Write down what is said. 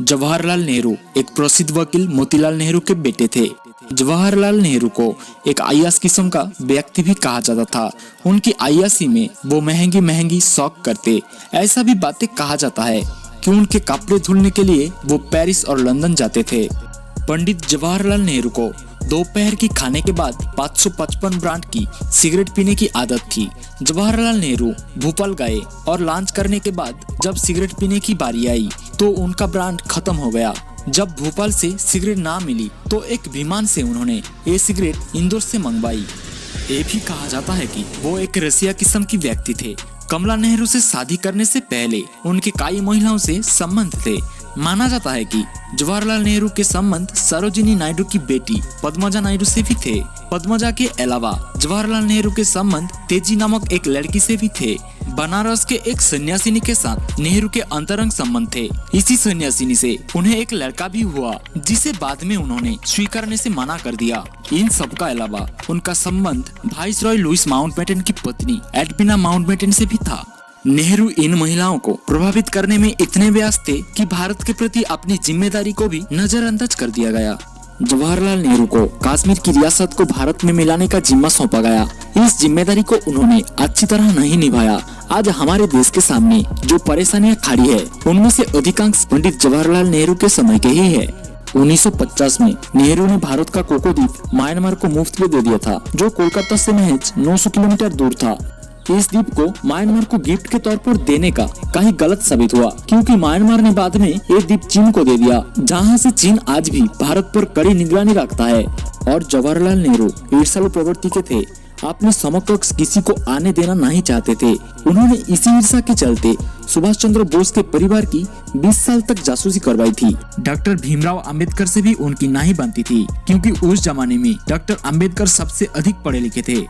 जवाहरलाल नेहरू एक प्रसिद्ध वकील मोतीलाल नेहरू के बेटे थे। जवाहरलाल नेहरू को एक अय्याश किस्म का व्यक्ति भी कहा जाता था। उनकी अय्याशी में वो महंगी महंगी शौक करते। ऐसा भी बातें कहा जाता है कि उनके कपड़े धुलने के लिए वो पेरिस और लंदन जाते थे। पंडित जवाहरलाल नेहरू को दोपहर की खाने के बाद 555 ब्रांड की सिगरेट पीने की आदत थी। जवाहरलाल नेहरू भोपाल गए और लंच करने के बाद जब सिगरेट पीने की बारी आई तो उनका ब्रांड खत्म हो गया। जब भोपाल से सिगरेट ना मिली तो एक विमान से उन्होंने ये सिगरेट इंदौर से मंगवाई। ये भी कहा जाता है कि वो एक रसिया किस्म की व्यक्ति थे। कमला नेहरू से शादी करने से पहले उनके कई महिलाओं से संबंध थे। माना जाता है कि जवाहरलाल नेहरू के संबंध सरोजिनी नायडू की बेटी पद्मजा नायडू से भी थे। पद्मजा के अलावा जवाहरलाल नेहरू के संबंध तेजी नामक एक लड़की से भी थे। बनारस के एक सन्यासिनी के साथ नेहरू के अंतरंग संबंध थे। इसी सन्यासिनी से उन्हें एक लड़का भी हुआ जिसे बाद में उन्होंने स्वीकारने से मना कर दिया। इन सब का अलावा उनका संबंध वाइसरॉय लुईस माउंटबेटन की पत्नी एडविना माउंटबेटन से भी था। नेहरू इन महिलाओं को प्रभावित करने में इतने व्यस्त थे कि भारत के प्रति अपनी जिम्मेदारी को भी नजरअंदाज कर दिया गया। जवाहरलाल नेहरू को कश्मीर की रियासत को भारत में मिलाने का जिम्मा सौंपा गया। इस जिम्मेदारी को उन्होंने अच्छी तरह नहीं निभाया। आज हमारे देश के सामने जो परेशानियां खड़ी है उनमें से अधिकांश पंडित जवाहरलाल नेहरू के समय के ही है। 1950 में नेहरू ने भारत का कोको द्वीप म्यांमार को मुफ्त में दे दिया था, जो कोलकाता से महज 900 किलोमीटर दूर था। इस द्वीप को म्यांमार को गिफ्ट के तौर पर देने का कहीं गलत साबित हुआ, क्योंकि म्यांमार ने बाद में ये द्वीप चीन को दे दिया, जहां से चीन आज भी भारत पर कड़ी निगरानी रखता है। और जवाहरलाल नेहरू ईर्ष्यालु प्रवृत्ति के थे। अपने समकक्ष किसी को आने देना नहीं चाहते थे। उन्होंने इसी ईर्ष्या के चलते सुभाष चंद्र बोस के परिवार की 20 साल तक जासूसी करवाई थी। डॉक्टर भीमराव अंबेडकर से भी उनकी नहीं बनती थी, क्योंकि उस जमाने में डॉक्टर अंबेडकर सबसे अधिक पढ़े लिखे थे।